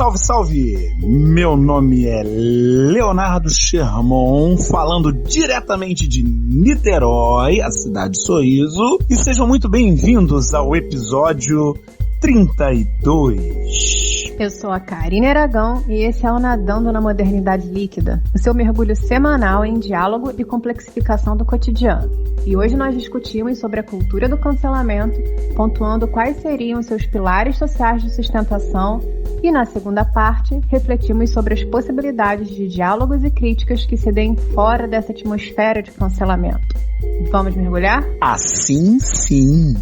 Salve, salve! Meu nome é Leonardo Sherman, falando diretamente de Niterói, a cidade de Sorriso, e sejam muito bem-vindos ao episódio 32. Eu sou a Karine Aragão e esse é o Nadando na Modernidade Líquida, o seu mergulho semanal em diálogo e complexificação do cotidiano. E hoje nós discutimos sobre a cultura do cancelamento, pontuando quais seriam seus pilares sociais de sustentação e, na segunda parte, refletimos sobre as possibilidades de diálogos e críticas que se deem fora dessa atmosfera de cancelamento. Vamos mergulhar? Assim sim!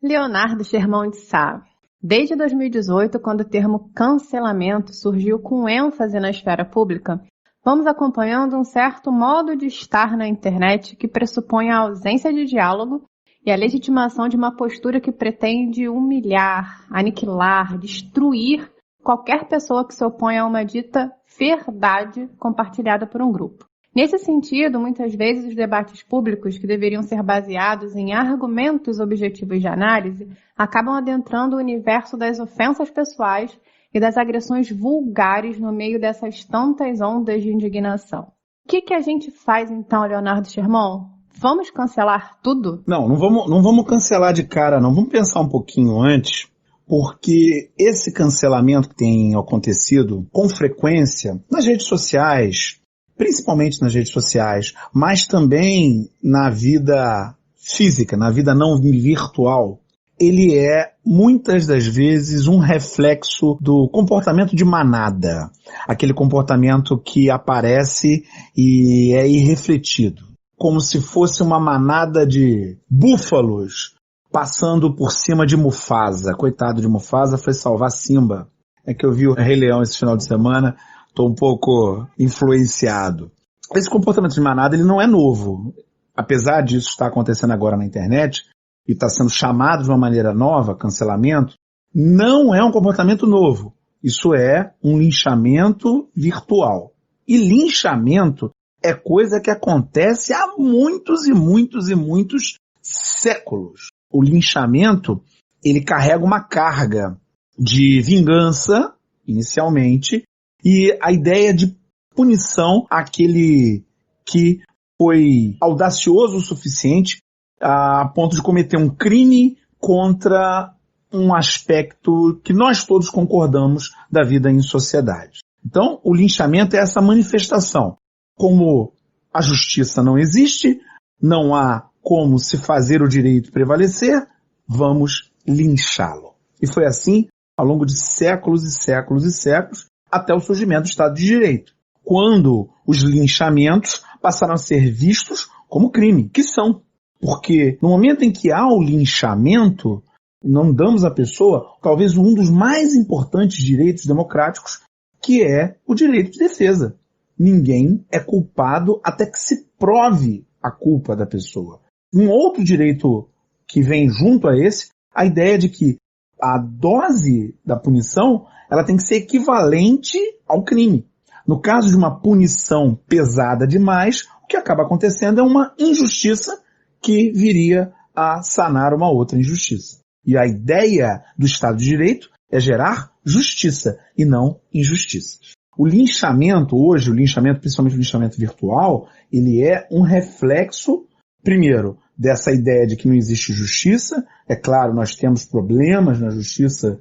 Leonardo Sherman de Sá. Desde 2018, quando o termo cancelamento surgiu com ênfase na esfera pública, vamos acompanhando um certo modo de estar na internet que pressupõe a ausência de diálogo e a legitimação de uma postura que pretende humilhar, aniquilar, destruir qualquer pessoa que se opõe a uma dita verdade compartilhada por um grupo. Nesse sentido, muitas vezes os debates públicos, que deveriam ser baseados em argumentos objetivos de análise, acabam adentrando o universo das ofensas pessoais e das agressões vulgares no meio dessas tantas ondas de indignação. O que a gente faz então, Leonardo Sherman? Vamos cancelar tudo? Não vamos cancelar de cara, não. Vamos pensar um pouquinho antes, porque esse cancelamento que tem acontecido com frequência nas redes sociais, principalmente nas redes sociais, mas também na vida física, na vida não virtual, ele é, muitas das vezes, um reflexo do comportamento de manada. Aquele comportamento que aparece e é irrefletido. Como se fosse uma manada de búfalos passando por cima de Mufasa. Coitado de Mufasa, foi salvar Simba. É que eu vi o Rei Leão esse final de semana, estou um pouco influenciado. Esse comportamento de manada ele não é novo. Apesar disso estar acontecendo agora na internet, e está sendo chamado de uma maneira nova, cancelamento, não é um comportamento novo. Isso é um linchamento virtual. E linchamento é coisa que acontece há muitos e muitos e muitos séculos. O linchamento, ele carrega uma carga de vingança, inicialmente, e a ideia de punição àquele que foi audacioso o suficiente a ponto de cometer um crime contra um aspecto que nós todos concordamos da vida em sociedade. Então, o linchamento é essa manifestação. Como a justiça não existe, não há como se fazer o direito prevalecer, vamos linchá-lo. E foi assim ao longo de séculos e séculos e séculos, até o surgimento do Estado de Direito, quando os linchamentos passaram a ser vistos como crime, que são. Porque no momento em que há o linchamento, não damos à pessoa talvez um dos mais importantes direitos democráticos, que é o direito de defesa. Ninguém é culpado até que se prove a culpa da pessoa. Um outro direito que vem junto a esse, a ideia de que a dose da punição ela tem que ser equivalente ao crime. No caso de uma punição pesada demais, o que acaba acontecendo é uma injustiça que viria a sanar uma outra injustiça. E a ideia do Estado de Direito é gerar justiça e não injustiça. O linchamento hoje, principalmente o linchamento virtual, ele é um reflexo, primeiro, dessa ideia de que não existe justiça. É claro, nós temos problemas na justiça,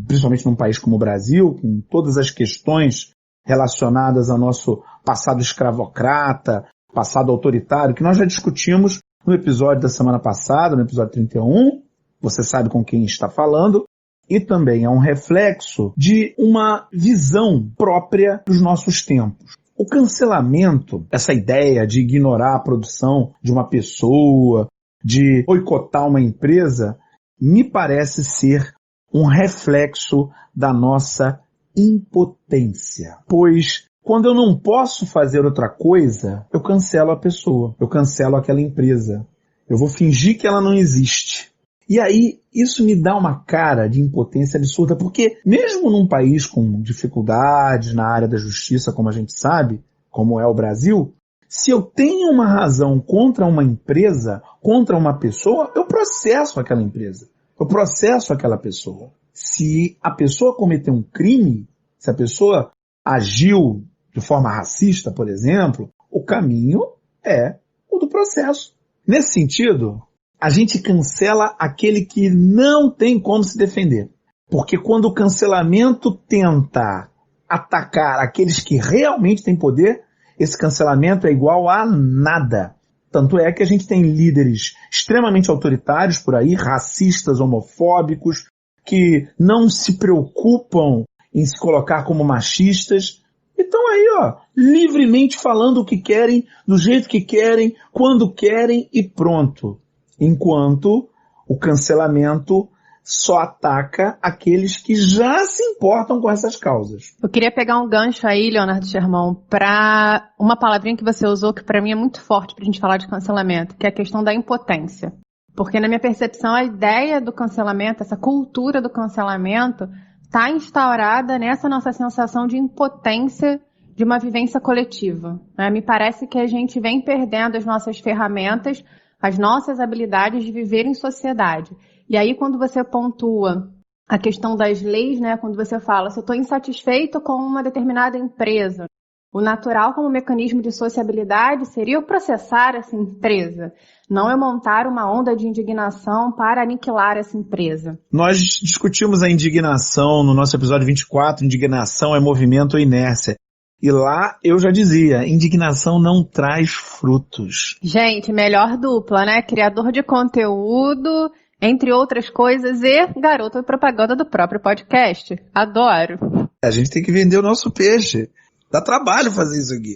principalmente num país como o Brasil, com todas as questões relacionadas ao nosso passado escravocrata, passado autoritário, que nós já discutimos no episódio da semana passada, no episódio 31, você sabe com quem está falando, e também é um reflexo de uma visão própria dos nossos tempos. O cancelamento, essa ideia de ignorar a produção de uma pessoa, de boicotar uma empresa, me parece ser um reflexo da nossa impotência. Pois quando eu não posso fazer outra coisa, eu cancelo a pessoa, eu cancelo aquela empresa. Eu vou fingir que ela não existe. E aí, isso me dá uma cara de impotência absurda, porque mesmo num país com dificuldades na área da justiça, como a gente sabe, como é o Brasil, Se eu tenho uma razão contra uma empresa, contra uma pessoa, eu processo aquela empresa. Eu processo aquela pessoa. Se a pessoa cometeu um crime, se a pessoa agiu de forma racista, por exemplo, o caminho é o do processo. Nesse sentido, a gente cancela aquele que não tem como se defender. Porque quando o cancelamento tenta atacar aqueles que realmente têm poder, esse cancelamento é igual a nada. Tanto é que a gente tem líderes extremamente autoritários por aí, racistas, homofóbicos, que não se preocupam em se colocar como machistas. E estão aí, livremente falando o que querem, do jeito que querem, quando querem e pronto. Enquanto o cancelamento só ataca aqueles que já se importam com essas causas. Eu queria pegar um gancho aí, Leonardo Sherman, para uma palavrinha que você usou que para mim é muito forte para a gente falar de cancelamento, que é a questão da impotência. Porque na minha percepção a ideia do cancelamento, essa cultura do cancelamento, está instaurada nessa nossa sensação de impotência de uma vivência coletiva. Né? Me parece que a gente vem perdendo as nossas ferramentas, as nossas habilidades de viver em sociedade. E aí, quando você pontua a questão das leis, né, quando você fala, se eu estou insatisfeito com uma determinada empresa, o natural como mecanismo de sociabilidade seria eu processar essa empresa, não eu montar uma onda de indignação para aniquilar essa empresa. Nós discutimos a indignação no nosso episódio 24, indignação é movimento ou inércia. E lá eu já dizia, indignação não traz frutos. Gente, melhor dupla, né? Criador de conteúdo, entre outras coisas, e garoto propaganda do próprio podcast. Adoro. A gente tem que vender o nosso peixe. Dá trabalho fazer isso aqui.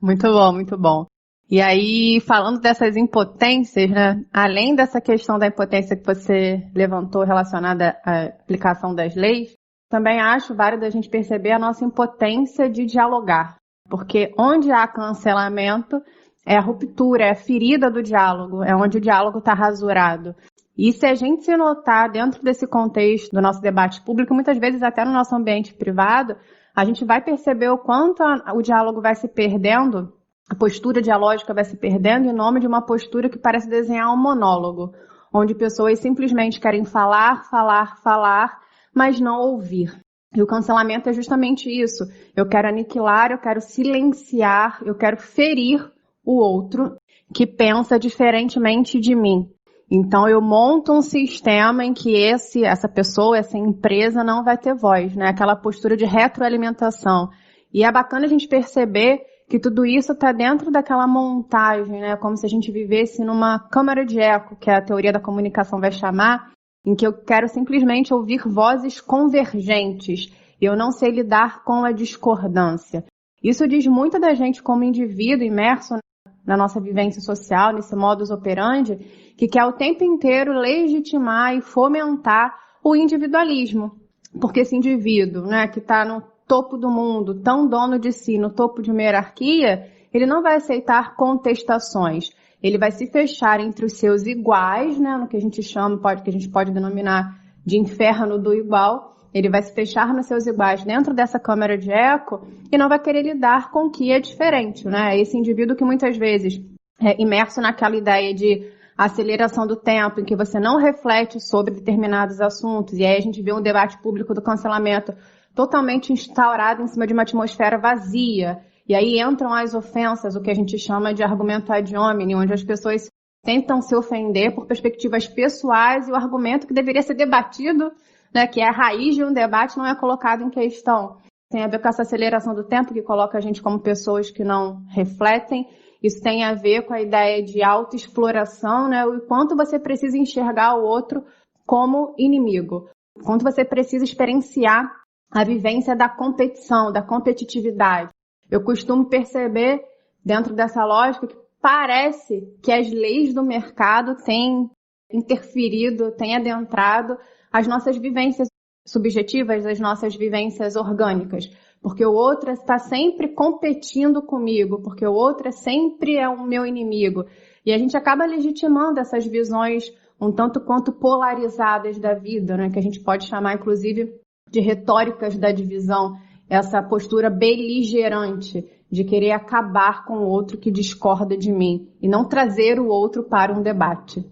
Muito bom, muito bom. E aí, falando dessas impotências, né? Além dessa questão da impotência que você levantou relacionada à aplicação das leis, também acho válido a gente perceber a nossa impotência de dialogar. Porque onde há cancelamento, é a ruptura, é a ferida do diálogo, é onde o diálogo está rasurado. E se a gente se notar dentro desse contexto do nosso debate público, muitas vezes até no nosso ambiente privado, a gente vai perceber o quanto o diálogo vai se perdendo, a postura dialógica vai se perdendo em nome de uma postura que parece desenhar um monólogo, onde pessoas simplesmente querem falar, mas não ouvir. E o cancelamento é justamente isso. Eu quero aniquilar, eu quero silenciar, eu quero ferir o outro que pensa diferentemente de mim. Então eu monto um sistema em que essa pessoa, essa empresa não vai ter voz, né? Aquela postura de retroalimentação. E é bacana a gente perceber que tudo isso está dentro daquela montagem, né? Como se a gente vivesse numa câmara de eco, que a teoria da comunicação vai chamar, em que eu quero simplesmente ouvir vozes convergentes. E eu não sei lidar com a discordância. Isso diz muito da gente como indivíduo imerso na nossa vivência social, nesse modus operandi, que quer o tempo inteiro legitimar e fomentar o individualismo. Porque esse indivíduo, né, que está no topo do mundo, tão dono de si, no topo de uma hierarquia, ele não vai aceitar contestações. Ele vai se fechar entre os seus iguais, né, no que a gente chama, que a gente pode denominar de inferno do igual. Ele vai se fechar nos seus iguais dentro dessa câmara de eco e não vai querer lidar com o que é diferente, né? Esse indivíduo que muitas vezes é imerso naquela ideia de aceleração do tempo, em que você não reflete sobre determinados assuntos, e aí a gente vê um debate público do cancelamento totalmente instaurado em cima de uma atmosfera vazia, e aí entram as ofensas, o que a gente chama de argumento ad hominem, onde as pessoas tentam se ofender por perspectivas pessoais e o argumento que deveria ser debatido, né, que é a raiz de um debate, não é colocado em questão. Tem a ver com essa aceleração do tempo que coloca a gente como pessoas que não refletem. Isso tem a ver com a ideia de autoexploração, né, o quanto você precisa enxergar o outro como inimigo. O quanto você precisa experienciar a vivência da competição, da competitividade. Eu costumo perceber, dentro dessa lógica, que parece que as leis do mercado têm interferido, têm adentrado as nossas vivências subjetivas, as nossas vivências orgânicas. Porque o outro está sempre competindo comigo, porque o outro sempre é o meu inimigo. E a gente acaba legitimando essas visões um tanto quanto polarizadas da vida, né? Que a gente pode chamar, inclusive, de retóricas da divisão. essa postura beligerante de querer acabar com o outro que discorda de mim e não trazer o outro para um debate.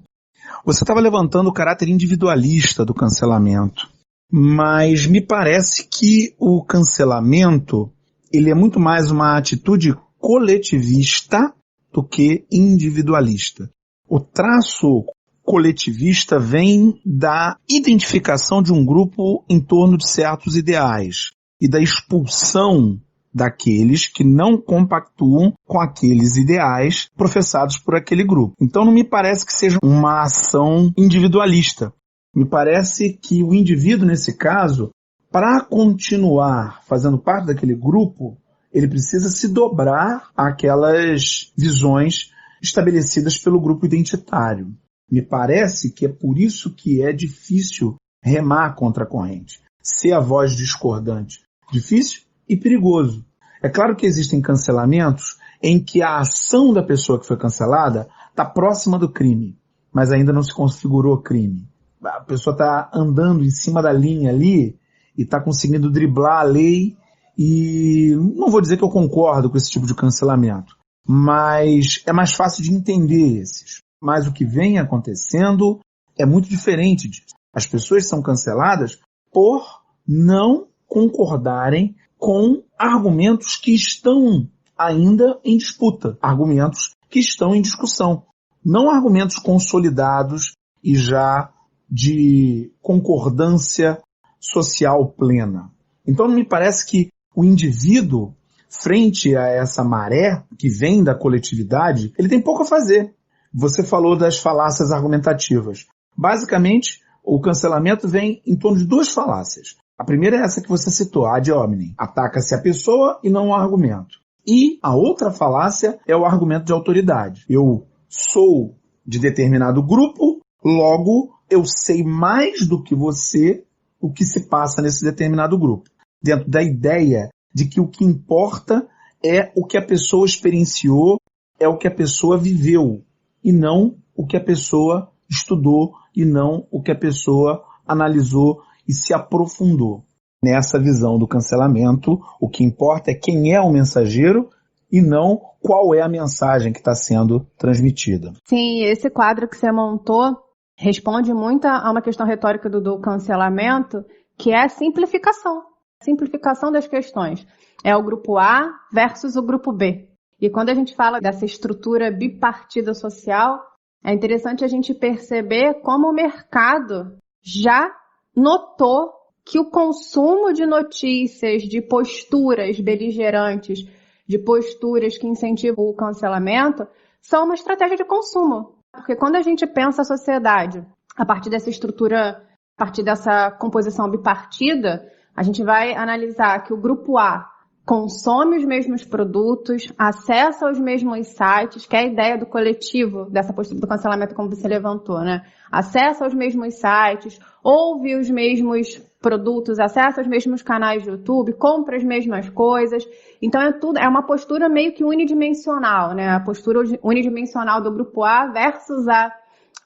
Você estava levantando o caráter individualista do cancelamento, mas me parece que o cancelamento ele é muito mais uma atitude coletivista do que individualista. O traço coletivista vem da identificação de um grupo em torno de certos ideais e da expulsão daqueles que não compactuam com aqueles ideais professados por aquele grupo. Então não me parece que seja uma ação individualista. Me parece que o indivíduo, nesse caso, para continuar fazendo parte daquele grupo, ele precisa se dobrar àquelas visões estabelecidas pelo grupo identitário. Me parece que é por isso que é difícil remar contra a corrente, ser a voz discordante. Difícil e perigoso. É claro que existem cancelamentos em que a ação da pessoa que foi cancelada está próxima do crime, mas ainda não se configurou crime. A pessoa está andando em cima da linha ali e está conseguindo driblar a lei e não vou dizer que eu concordo com esse tipo de cancelamento, mas é mais fácil de entender esses. Mas o que vem acontecendo é muito diferente disso. As pessoas são canceladas por não concordarem com argumentos que estão ainda em disputa, argumentos que estão em discussão, não argumentos consolidados e já de concordância social plena. Então não me parece que o indivíduo, frente a essa maré que vem da coletividade, ele tem pouco a fazer. Você falou das falácias argumentativas. Basicamente, o cancelamento vem em torno de duas falácias. A primeira é essa que você citou, a ad hominem. Ataca-se a pessoa e não o argumento. E a outra falácia é o argumento de autoridade. Eu sou de determinado grupo, logo eu sei mais do que você o que se passa nesse determinado grupo. Dentro da ideia de que o que importa é o que a pessoa experienciou, é o que a pessoa viveu, e não o que a pessoa estudou, e não o que a pessoa analisou e se aprofundou. Nessa visão do cancelamento, o que importa é quem é o mensageiro e não qual é a mensagem que está sendo transmitida. Sim, esse quadro que você montou responde muito a uma questão retórica do cancelamento, que é a simplificação. A simplificação das questões. É o grupo A versus o grupo B. E quando a gente fala dessa estrutura bipartida social, é interessante a gente perceber como o mercado já notou que o consumo de notícias, de posturas beligerantes, de posturas que incentivam o cancelamento, são uma estratégia de consumo. Porque quando a gente pensa a sociedade a partir dessa estrutura, a partir dessa composição bipartida, a gente vai analisar que o grupo A consome os mesmos produtos, acessa os mesmos sites, que é a ideia do coletivo, dessa postura do cancelamento como você levantou, né? Acessa os mesmos sites, ouve os mesmos produtos, acessa os mesmos canais de YouTube, compra as mesmas coisas. Então é uma postura meio que unidimensional, né? A postura unidimensional do grupo A versus a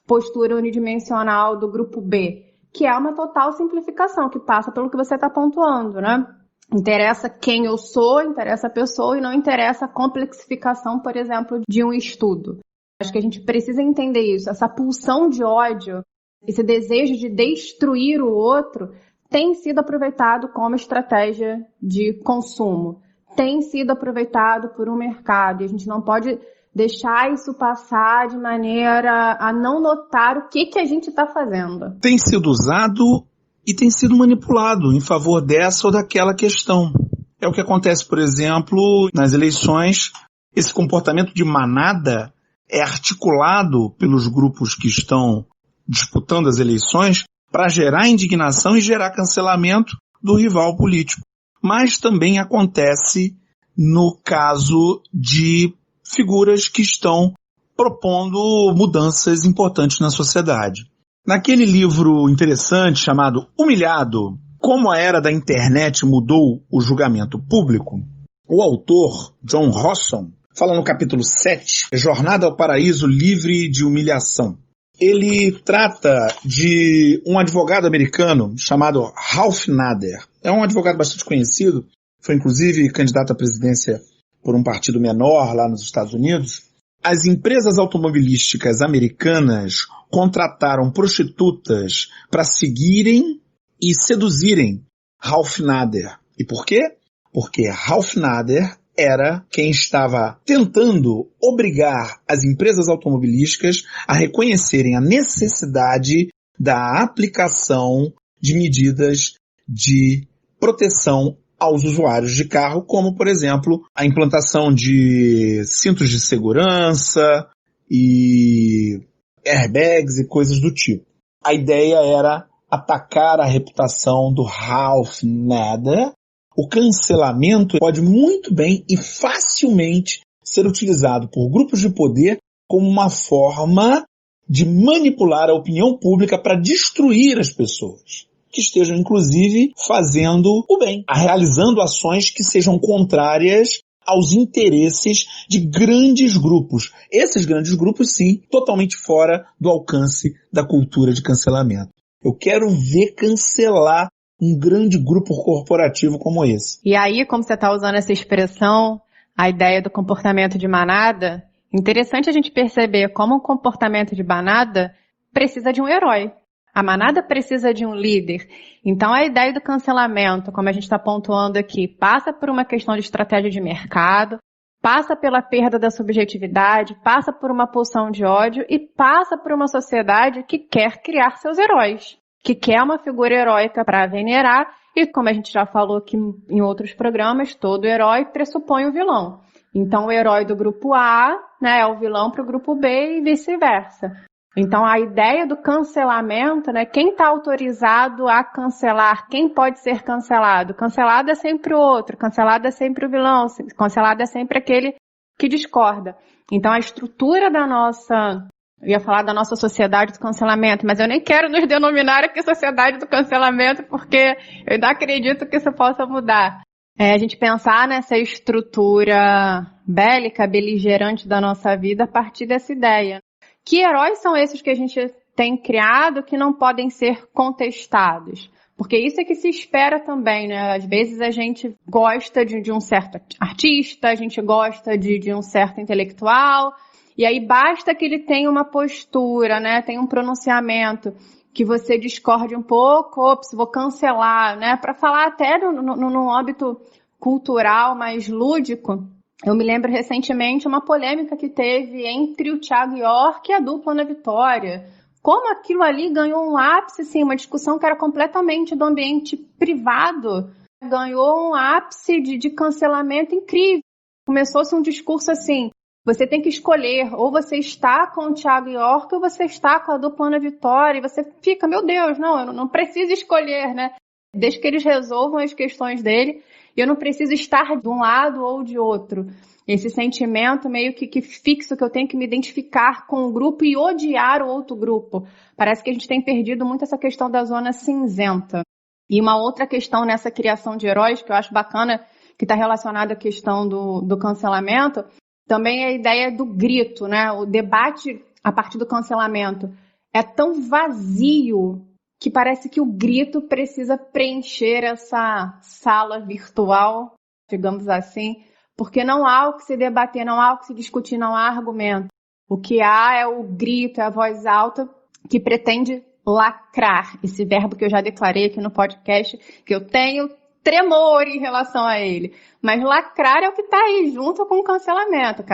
postura unidimensional do grupo B, que é uma total simplificação, que passa pelo que você está pontuando, né? Interessa quem eu sou, interessa a pessoa e não interessa a complexificação, por exemplo, de um estudo. Acho que a gente precisa entender isso. Essa pulsão de ódio, esse desejo de destruir o outro, tem sido aproveitado como estratégia de consumo. Tem sido aproveitado por um mercado. E a gente não pode deixar isso passar de maneira a não notar o que a gente está fazendo. Tem sido usado e tem sido manipulado em favor dessa ou daquela questão. É o que acontece, por exemplo, nas eleições. Esse comportamento de manada é articulado pelos grupos que estão disputando as eleições para gerar indignação e gerar cancelamento do rival político. Mas também acontece no caso de figuras que estão propondo mudanças importantes na sociedade. Naquele livro interessante chamado Humilhado, Como a Era da Internet Mudou o Julgamento Público, o autor, John Rosson, fala no capítulo 7, Jornada ao Paraíso Livre de Humilhação. Ele trata de um advogado americano chamado Ralph Nader. É um advogado bastante conhecido, foi inclusive candidato à presidência por um partido menor lá nos Estados Unidos, as empresas automobilísticas americanas contrataram prostitutas para seguirem e seduzirem Ralph Nader. E por quê? Porque Ralph Nader era quem estava tentando obrigar as empresas automobilísticas a reconhecerem a necessidade da aplicação de medidas de proteção aos usuários de carro, como, por exemplo, a implantação de cintos de segurança e airbags e coisas do tipo. A ideia era atacar a reputação do Ralph Nader. O cancelamento pode muito bem e facilmente ser utilizado por grupos de poder como uma forma de manipular a opinião pública para destruir as pessoas que estejam, inclusive, fazendo o bem, realizando ações que sejam contrárias aos interesses de grandes grupos. Esses grandes grupos, sim, totalmente fora do alcance da cultura de cancelamento. Eu quero ver cancelar um grande grupo corporativo como esse. E aí, como você está usando essa expressão, a ideia do comportamento de manada, interessante a gente perceber como um comportamento de manada precisa de um herói. A manada precisa de um líder. Então, a ideia do cancelamento, como a gente está pontuando aqui, passa por uma questão de estratégia de mercado, passa pela perda da subjetividade, passa por uma pulsão de ódio e passa por uma sociedade que quer criar seus heróis, que quer uma figura heróica para venerar e, como a gente já falou aqui em outros programas, todo herói pressupõe o vilão. Então, o herói do grupo A, né, é o vilão para o grupo B e vice-versa. Então, a ideia do cancelamento, né, quem está autorizado a cancelar, quem pode ser cancelado? Cancelado é sempre o outro, cancelado é sempre o vilão, cancelado é sempre aquele que discorda. Então, a estrutura da nossa, eu ia falar da nossa sociedade do cancelamento, mas eu nem quero nos denominar aqui sociedade do cancelamento, porque eu ainda acredito que isso possa mudar. A gente pensar nessa estrutura bélica, beligerante da nossa vida a partir dessa ideia. Que heróis são esses que a gente tem criado que não podem ser contestados? Porque isso é que se espera também, né? Às vezes a gente gosta de um certo artista, a gente gosta de um certo intelectual, e aí basta que ele tenha uma postura, né? Tenha um pronunciamento que você discorde um pouco, ops, vou cancelar, né? Para falar até no âmbito cultural mais lúdico. Eu me lembro recentemente uma polêmica que teve entre o Thiago York e a dupla Ana Vitória. Como aquilo ali ganhou um ápice, assim, uma discussão que era completamente do ambiente privado, ganhou um ápice de cancelamento incrível. Começou-se um discurso assim, você tem que escolher, ou você está com o Thiago York ou você está com a dupla Ana Vitória, e você fica, meu Deus, não, eu não preciso escolher, né? Desde que eles resolvam as questões dele, eu não preciso estar de um lado ou de outro. Esse sentimento meio que fixo, que eu tenho que me identificar com o grupo e odiar o outro grupo. Parece que a gente tem perdido muito essa questão da zona cinzenta. E uma outra questão nessa criação de heróis, que eu acho bacana, que está relacionada à questão do cancelamento, também é a ideia do grito, né? O debate a partir do cancelamento é tão vazio que parece que o grito precisa preencher essa sala virtual, digamos assim, porque não há o que se debater, não há o que se discutir, não há argumento. O que há é o grito, é a voz alta que pretende lacrar, esse verbo que eu já declarei aqui no podcast, que eu tenho tremor em relação a ele. Mas lacrar é o que está aí, junto com o cancelamento.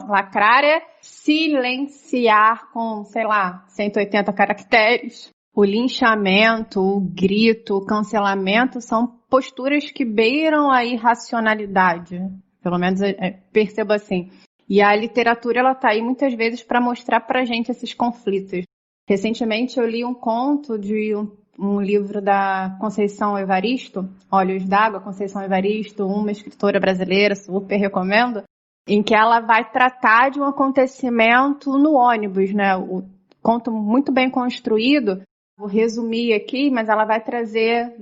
Lacrar é silenciar com, 180 caracteres. O linchamento, o grito, o cancelamento são posturas que beiram a irracionalidade. Pelo menos percebo assim. E a literatura, ela está aí muitas vezes para mostrar para a gente esses conflitos. Recentemente eu li um conto de um livro da Conceição Evaristo, Olhos d'Água, Conceição Evaristo, uma escritora brasileira, super recomendo, em que ela vai tratar de um acontecimento no ônibus, né? O conto muito bem construído. Vou resumir aqui, mas ela vai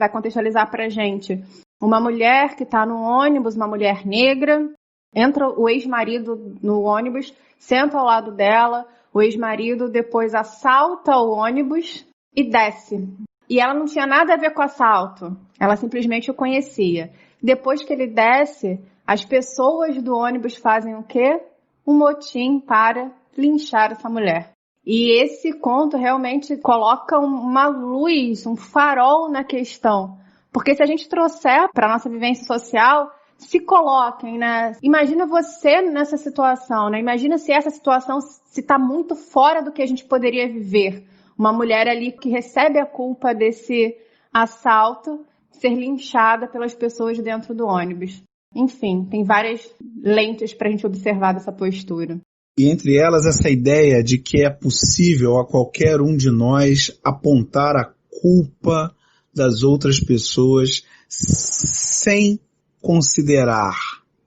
contextualizar pra gente. Uma mulher que está no ônibus, uma mulher negra, entra o ex-marido no ônibus, senta ao lado dela, o ex-marido depois assalta o ônibus e desce. E ela não tinha nada a ver com o assalto, ela simplesmente o conhecia. Depois que ele desce, as pessoas do ônibus fazem o quê? Um motim para linchar essa mulher. E esse conto realmente coloca uma luz, um farol na questão. Porque se a gente trouxer para a nossa vivência social, se coloquem, né? Imagina você nessa situação, né? Imagina se essa situação se está muito fora do que a gente poderia viver. Uma mulher ali que recebe a culpa desse assalto ser linchada pelas pessoas dentro do ônibus. Enfim, tem várias lentes para a gente observar dessa postura. E entre elas essa ideia de que é possível a qualquer um de nós apontar a culpa das outras pessoas sem considerar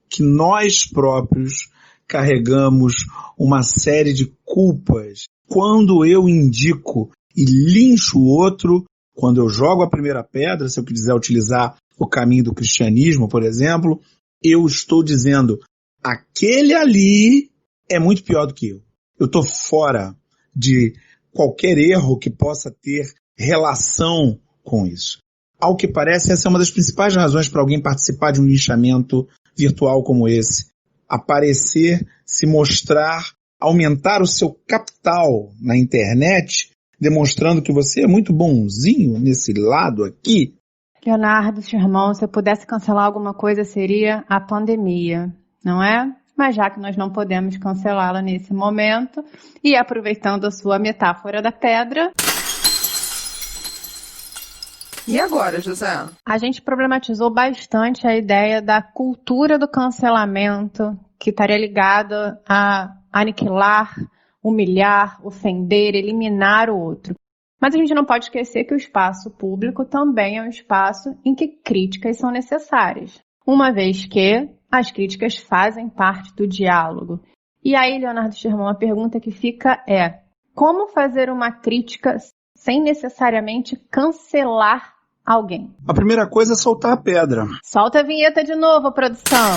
que nós próprios carregamos uma série de culpas. Quando eu indico e lincho o outro, quando eu jogo a primeira pedra, se eu quiser utilizar o caminho do cristianismo, por exemplo, eu estou dizendo, aquele ali é muito pior do que eu. Eu estou fora de qualquer erro que possa ter relação com isso. Ao que parece, essa é uma das principais razões para alguém participar de um linchamento virtual como esse. Aparecer, se mostrar, aumentar o seu capital na internet, demonstrando que você é muito bonzinho nesse lado aqui. Leonardo, Sherman, se eu pudesse cancelar alguma coisa seria a pandemia, não é? Mas já que nós não podemos cancelá-la nesse momento, e aproveitando a sua metáfora da pedra... E agora, José? A gente problematizou bastante a ideia da cultura do cancelamento, que estaria ligada a aniquilar, humilhar, ofender, eliminar o outro. Mas a gente não pode esquecer que o espaço público também é um espaço em que críticas são necessárias, uma vez que as críticas fazem parte do diálogo. E aí, Leonardo Sherman, a pergunta que fica é: como fazer uma crítica sem necessariamente cancelar alguém? A primeira coisa é soltar a pedra. Solta a vinheta de novo, produção.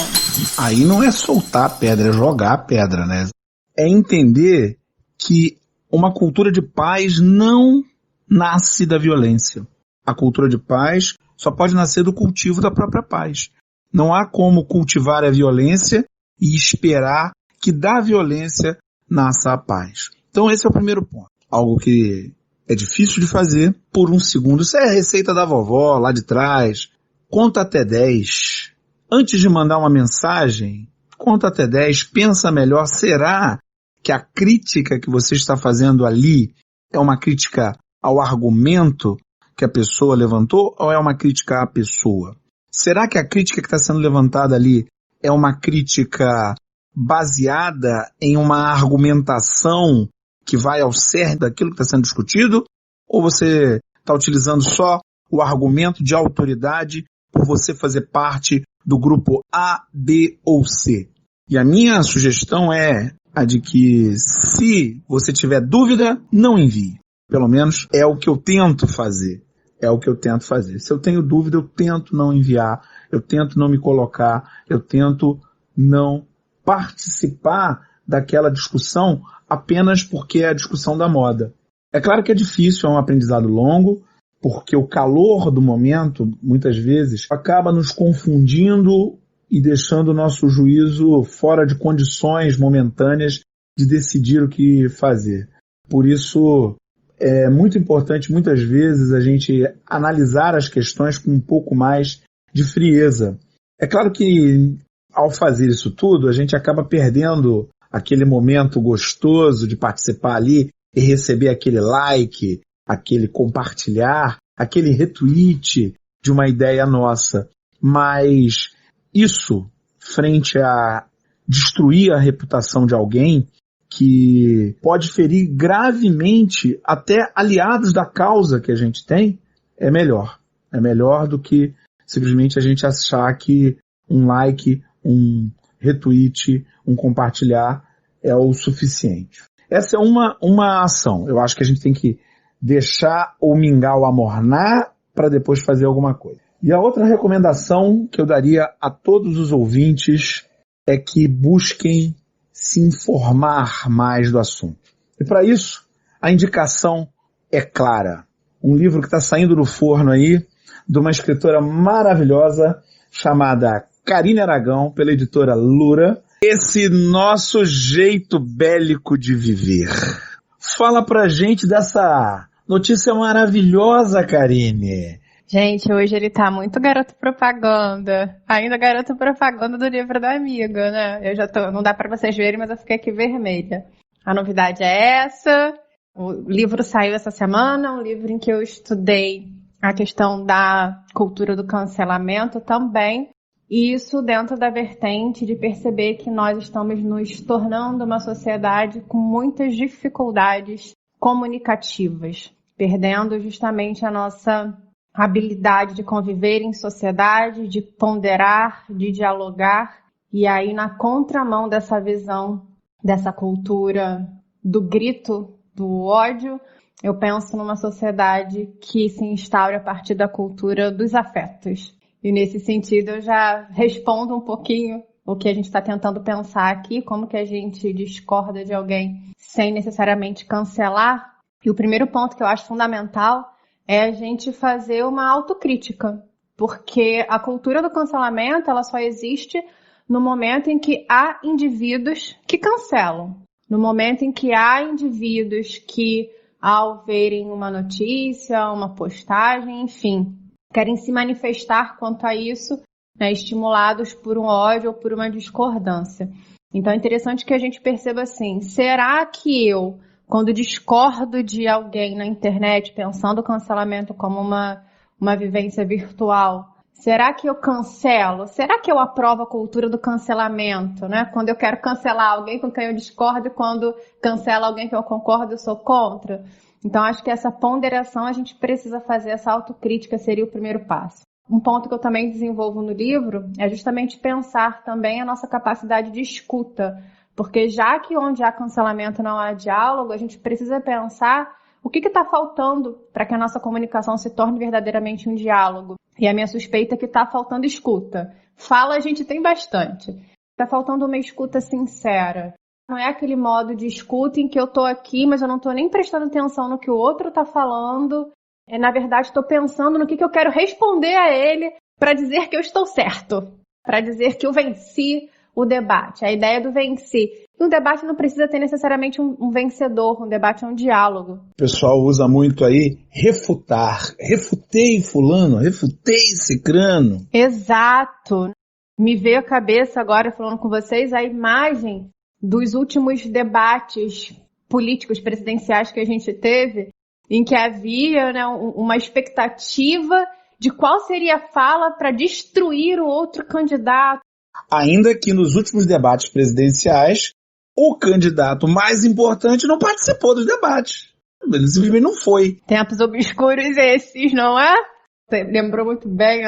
Aí não é soltar a pedra, é jogar a pedra, né? É entender que uma cultura de paz não nasce da violência. A cultura de paz só pode nascer do cultivo da própria paz. Não há como cultivar a violência e esperar que da violência nasça a paz. Então esse é o primeiro ponto. Algo que é difícil de fazer por um segundo. Isso é a receita da vovó lá de trás. Conta até 10. Antes de mandar uma mensagem, conta até 10, pensa melhor. Será que a crítica que você está fazendo ali é uma crítica ao argumento que a pessoa levantou ou é uma crítica à pessoa? Será que a crítica que está sendo levantada ali é uma crítica baseada em uma argumentação que vai ao cerne daquilo que está sendo discutido? Ou você está utilizando só o argumento de autoridade por você fazer parte do grupo A, B ou C? E a minha sugestão é a de que, se você tiver dúvida, não envie. Pelo menos é o que eu tento fazer. Se eu tenho dúvida, eu tento não enviar, eu tento não me colocar, eu tento não participar daquela discussão apenas porque é a discussão da moda. É claro que é difícil, é um aprendizado longo, porque o calor do momento, muitas vezes, acaba nos confundindo e deixando o nosso juízo fora de condições momentâneas de decidir o que fazer. Por isso, é muito importante, muitas vezes, a gente analisar as questões com um pouco mais de frieza. É claro que, ao fazer isso tudo, a gente acaba perdendo aquele momento gostoso de participar ali e receber aquele like, aquele compartilhar, aquele retweet de uma ideia nossa. Mas isso, frente a destruir a reputação de alguém, que pode ferir gravemente até aliados da causa que a gente tem, é melhor. É melhor do que simplesmente a gente achar que um like, um retweet, um compartilhar é o suficiente. Essa é uma ação. Eu acho que a gente tem que deixar o mingau amornar para depois fazer alguma coisa. E a outra recomendação que eu daria a todos os ouvintes é que busquem se informar mais do assunto. E para isso, a indicação é clara. Um livro que está saindo do forno aí, de uma escritora maravilhosa, chamada Karine Aragão, pela editora Lura. Esse nosso jeito bélico de viver. Fala pra gente dessa notícia maravilhosa, Karine. Gente, hoje ele tá muito garoto propaganda. Ainda garoto propaganda do livro da amiga, né? Eu já tô, não dá pra vocês verem, mas eu fiquei aqui vermelha. A novidade é essa. O livro saiu essa semana, um livro em que eu estudei a questão da cultura do cancelamento também. E isso dentro da vertente de perceber que nós estamos nos tornando uma sociedade com muitas dificuldades comunicativas, perdendo justamente a nossa habilidade de conviver em sociedade, de ponderar, de dialogar, e aí na contramão dessa visão, dessa cultura do grito, do ódio, eu penso numa sociedade que se instaura a partir da cultura dos afetos. E nesse sentido eu já respondo um pouquinho o que a gente está tentando pensar aqui, como que a gente discorda de alguém sem necessariamente cancelar. E o primeiro ponto que eu acho fundamental é a gente fazer uma autocrítica, porque a cultura do cancelamento ela só existe no momento em que há indivíduos que cancelam, no momento em que há indivíduos que, ao verem uma notícia, uma postagem, enfim, querem se manifestar quanto a isso, né, estimulados por um ódio ou por uma discordância. Então é interessante que a gente perceba assim, será que eu, quando discordo de alguém na internet, pensando o cancelamento como uma vivência virtual, será que eu cancelo? Será que eu aprovo a cultura do cancelamento, né? Quando eu quero cancelar alguém com quem eu discordo e quando cancela alguém que eu concordo, eu sou contra? Então, acho que essa ponderação a gente precisa fazer, essa autocrítica seria o primeiro passo. Um ponto que eu também desenvolvo no livro é justamente pensar também a nossa capacidade de escuta, porque já que onde há cancelamento não há diálogo, a gente precisa pensar o que está faltando para que a nossa comunicação se torne verdadeiramente um diálogo. E a minha suspeita é que está faltando escuta. Fala a gente tem bastante. Está faltando uma escuta sincera. Não é aquele modo de escuta em que eu estou aqui, mas eu não estou nem prestando atenção no que o outro está falando. Na verdade, estou pensando no que eu quero responder a ele para dizer que eu estou certo, para dizer que eu venci o debate, a ideia do venci. E um debate não precisa ter necessariamente um vencedor, um debate é um diálogo. O pessoal usa muito aí refutar. Refutei fulano, refutei cicrano. Exato. Me veio à cabeça agora, falando com vocês, a imagem dos últimos debates políticos presidenciais que a gente teve, em que havia, né, uma expectativa de qual seria a fala para destruir o outro candidato. Ainda que nos últimos debates presidenciais, o candidato mais importante não participou dos debates. Ele simplesmente não foi. Tempos obscuros esses, não é? Você lembrou muito bem,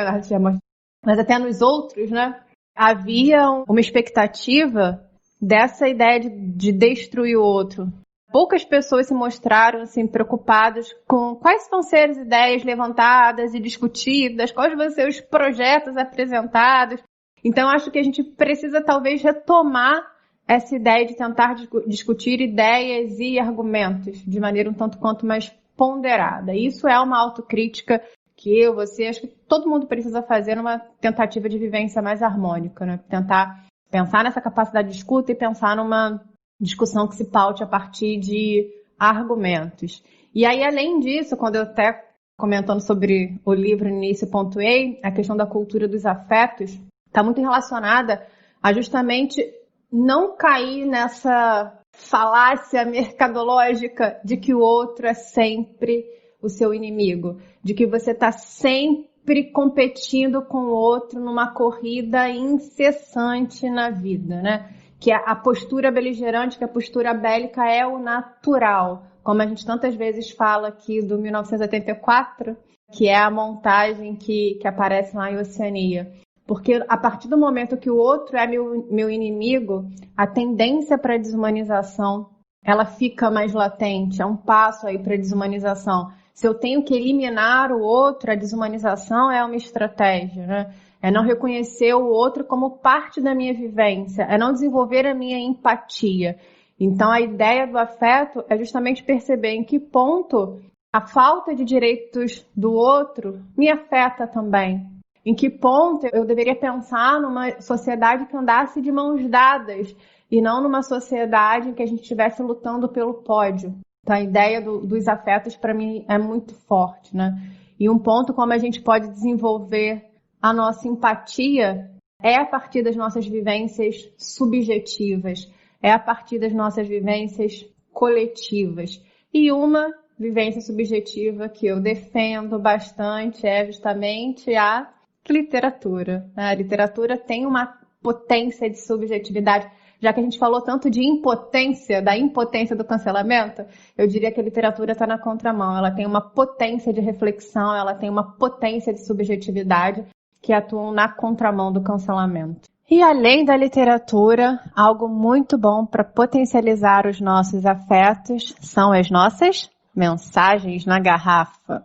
mas até nos outros, né? Havia uma expectativa dessa ideia de destruir o outro. Poucas pessoas se mostraram assim, preocupadas com quais vão ser as ideias levantadas e discutidas, quais vão ser os projetos apresentados. Então, acho que a gente precisa talvez retomar essa ideia de tentar discutir ideias e argumentos de maneira um tanto quanto mais ponderada. Isso é uma autocrítica que acho que todo mundo precisa fazer numa tentativa de vivência mais harmônica, né? Tentar pensar nessa capacidade de escuta e pensar numa discussão que se paute a partir de argumentos. E aí, além disso, quando eu até comentando sobre o livro no início pontuei, a questão da cultura dos afetos está muito relacionada a justamente não cair nessa falácia mercadológica de que o outro é sempre o seu inimigo, de que você está sempre competindo com o outro numa corrida incessante na vida, né? Que a postura beligerante, que a postura bélica é o natural, como a gente tantas vezes fala aqui do 1984, que é a montagem que aparece lá em Oceania. Porque a partir do momento que o outro é meu inimigo, a tendência para a desumanização, ela fica mais latente, é um passo aí para a desumanização. Se eu tenho que eliminar o outro, a desumanização é uma estratégia, né? É não reconhecer o outro como parte da minha vivência, é não desenvolver a minha empatia. Então, a ideia do afeto é justamente perceber em que ponto a falta de direitos do outro me afeta também. Em que ponto eu deveria pensar numa sociedade que andasse de mãos dadas e não numa sociedade em que a gente estivesse lutando pelo pódio. Então, a ideia dos afetos, para mim, é muito forte, né? E um ponto como a gente pode desenvolver a nossa empatia é a partir das nossas vivências subjetivas, é a partir das nossas vivências coletivas. E uma vivência subjetiva que eu defendo bastante é justamente a literatura. A literatura tem uma potência de subjetividade. Já que a gente falou tanto de impotência, da impotência do cancelamento, eu diria que a literatura está na contramão. Ela tem uma potência de reflexão, ela tem uma potência de subjetividade que atuam na contramão do cancelamento. E além da literatura, algo muito bom para potencializar os nossos afetos são as nossas mensagens na garrafa.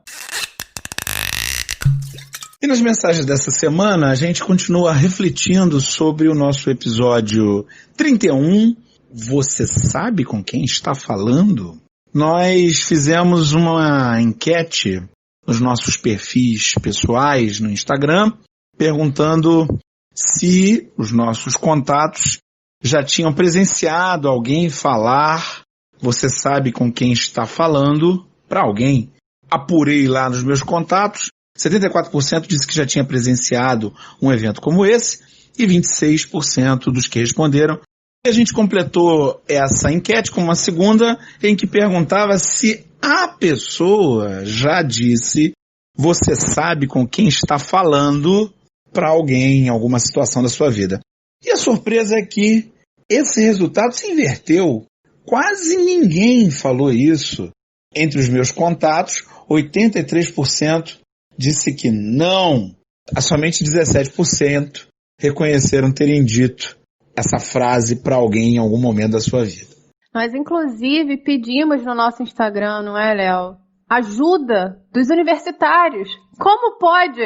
E nas mensagens dessa semana, a gente continua refletindo sobre o nosso episódio 31, Você sabe com quem está falando? Nós fizemos uma enquete nos nossos perfis pessoais no Instagram, perguntando se os nossos contatos já tinham presenciado alguém falar Você sabe com quem está falando para alguém. Apurei lá nos meus contatos, 74% disse que já tinha presenciado um evento como esse e 26% dos que responderam. E a gente completou essa enquete com uma segunda em que perguntava se a pessoa já disse Você sabe com quem está falando para alguém em alguma situação da sua vida. E a surpresa é que esse resultado se inverteu. Quase ninguém falou isso. Entre os meus contatos, 83% disse que não. Somente 17% reconheceram terem dito essa frase para alguém em algum momento da sua vida. Nós, inclusive, pedimos no nosso Instagram, não é, Léo? Ajuda dos universitários. Como pode?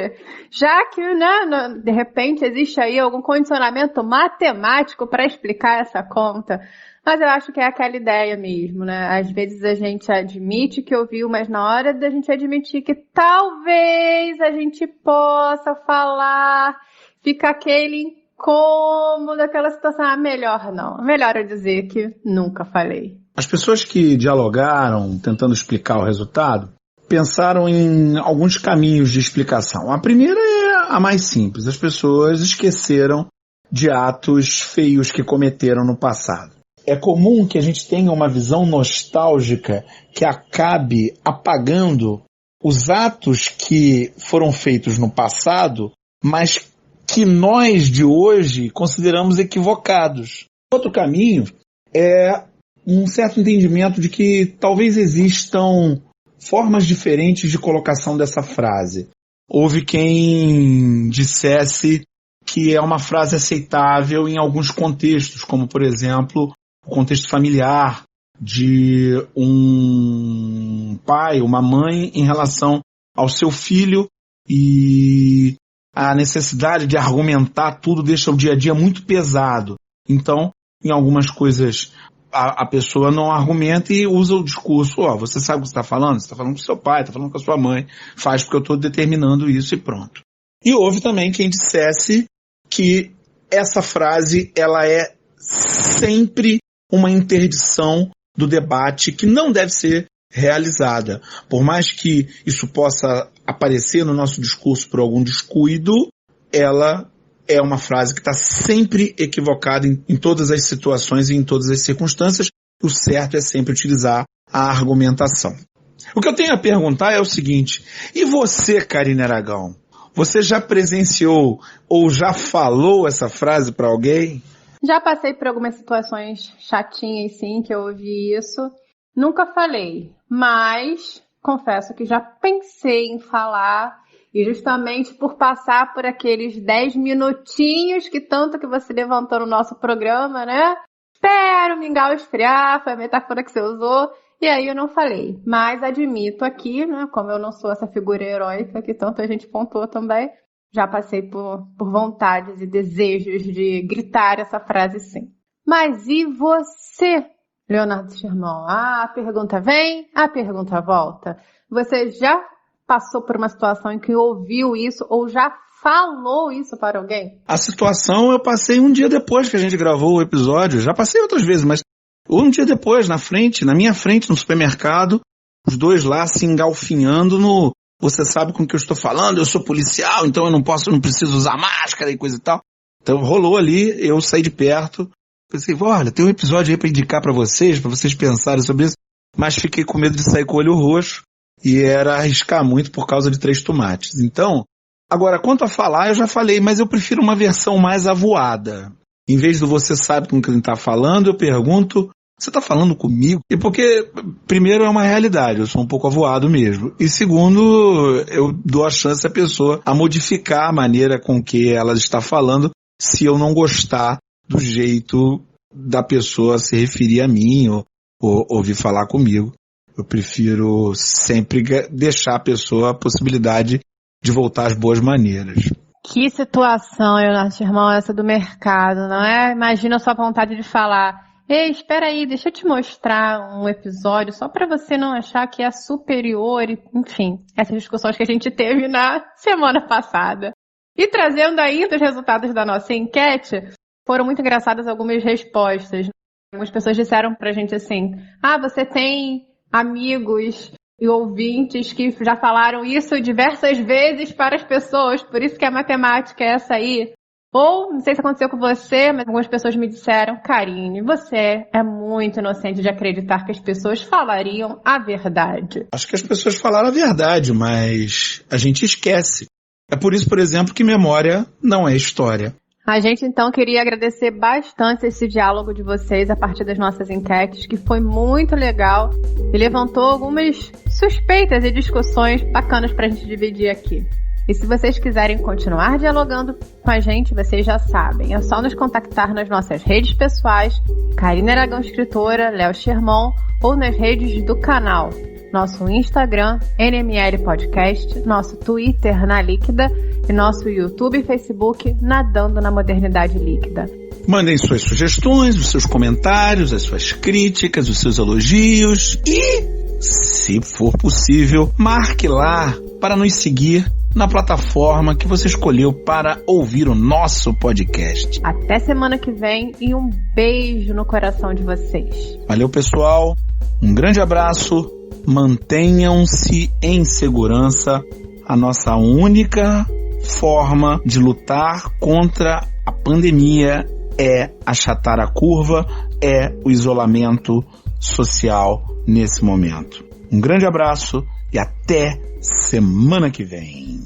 Já que, né, de repente, existe aí algum condicionamento matemático para explicar essa conta. Mas eu acho que é aquela ideia mesmo, né? Às vezes a gente admite que ouviu, mas na hora da gente admitir que talvez a gente possa falar, fica aquele incômodo, aquela situação, melhor não. Melhor eu dizer que nunca falei. As pessoas que dialogaram, tentando explicar o resultado, pensaram em alguns caminhos de explicação. A primeira é a mais simples. As pessoas esqueceram de atos feios que cometeram no passado. É comum que a gente tenha uma visão nostálgica que acabe apagando os atos que foram feitos no passado, mas que nós de hoje consideramos equivocados. Outro caminho é um certo entendimento de que talvez existam formas diferentes de colocação dessa frase. Houve quem dissesse que é uma frase aceitável em alguns contextos, como, por exemplo, o contexto familiar de um pai, uma mãe em relação ao seu filho, e a necessidade de argumentar tudo deixa o dia a dia muito pesado. Então, em algumas coisas, a pessoa não argumenta e usa o discurso, você sabe o que você está falando? Você está falando com seu pai, está falando com a sua mãe, faz porque eu estou determinando isso e pronto. E houve também quem dissesse que essa frase, ela é sempre uma interdição do debate que não deve ser realizada. Por mais que isso possa aparecer no nosso discurso por algum descuido, ela é uma frase que está sempre equivocada em todas as situações e em todas as circunstâncias. O certo é sempre utilizar a argumentação. O que eu tenho a perguntar é o seguinte: e você, Karine Aragão? Você já presenciou ou já falou essa frase para alguém? Já passei por algumas situações chatinhas, sim, que eu ouvi isso. Nunca falei, mas confesso que já pensei em falar, e justamente por passar por aqueles 10 minutinhos que tanto que você levantou no nosso programa, né? Espero o mingau esfriar, foi a metáfora que você usou, e aí eu não falei. Mas admito aqui, né, como eu não sou essa figura heróica que tanta gente pontuou também, já passei por vontades e desejos de gritar essa frase sim. Mas e você, Leonardo Sherman? A pergunta vem, a pergunta volta. Você já passou por uma situação em que ouviu isso ou já falou isso para alguém? A situação eu passei um dia depois que a gente gravou o episódio. Já passei outras vezes, mas um dia depois, na minha frente, no supermercado, os dois lá se engalfinhando no... Você sabe com o que eu estou falando, eu sou policial, então eu não preciso usar máscara e coisa e tal. Então rolou ali, eu saí de perto, pensei, olha, tem um episódio aí para indicar para vocês pensarem sobre isso, mas fiquei com medo de sair com o olho roxo e era arriscar muito por causa de 3 tomates. Então, agora, quanto a falar, eu já falei, mas eu prefiro uma versão mais avoada. Em vez do você sabe com o que ele está falando, eu pergunto, você está falando comigo? E porque, primeiro, é uma realidade, eu sou um pouco avoado mesmo. E segundo, eu dou a chance à pessoa a modificar a maneira com que ela está falando, se eu não gostar do jeito da pessoa se referir a mim ou ouvir falar comigo. Eu prefiro sempre deixar a pessoa a possibilidade de voltar às boas maneiras. Que situação, Leonardo Germão, essa do mercado, não é? Imagina a sua vontade de falar, ei, espera aí, deixa eu te mostrar um episódio só para você não achar que é superior, enfim, essas discussões que a gente teve na semana passada. E trazendo ainda os resultados da nossa enquete, foram muito engraçadas algumas respostas. Algumas pessoas disseram pra gente assim, você tem amigos e ouvintes que já falaram isso diversas vezes para as pessoas, por isso que a matemática é essa aí. Ou, não sei se aconteceu com você, mas algumas pessoas me disseram, Karine, você é muito inocente de acreditar que as pessoas falariam a verdade. Acho que as pessoas falaram a verdade, mas a gente esquece. É por isso, por exemplo, que memória não é história. A gente, então, queria agradecer bastante esse diálogo de vocês a partir das nossas enquetes, que foi muito legal e levantou algumas suspeitas e discussões bacanas para a gente dividir aqui. E se vocês quiserem continuar dialogando com a gente, vocês já sabem, é só nos contactar nas nossas redes pessoais, Karine Aragão Escritora, Léo Sherman, ou nas redes do canal. Nosso Instagram, NML Podcast, nosso Twitter, Na Líquida, e nosso YouTube e Facebook, Nadando na Modernidade Líquida. Mandem suas sugestões, os seus comentários, as suas críticas, os seus elogios e, se for possível, marque lá para nos seguir na plataforma que você escolheu para ouvir o nosso podcast. Até semana que vem e um beijo no coração de vocês. Valeu, pessoal. Um grande abraço. Mantenham-se em segurança. A nossa única forma de lutar contra a pandemia é achatar a curva, é o isolamento social nesse momento. Um grande abraço e até semana que vem.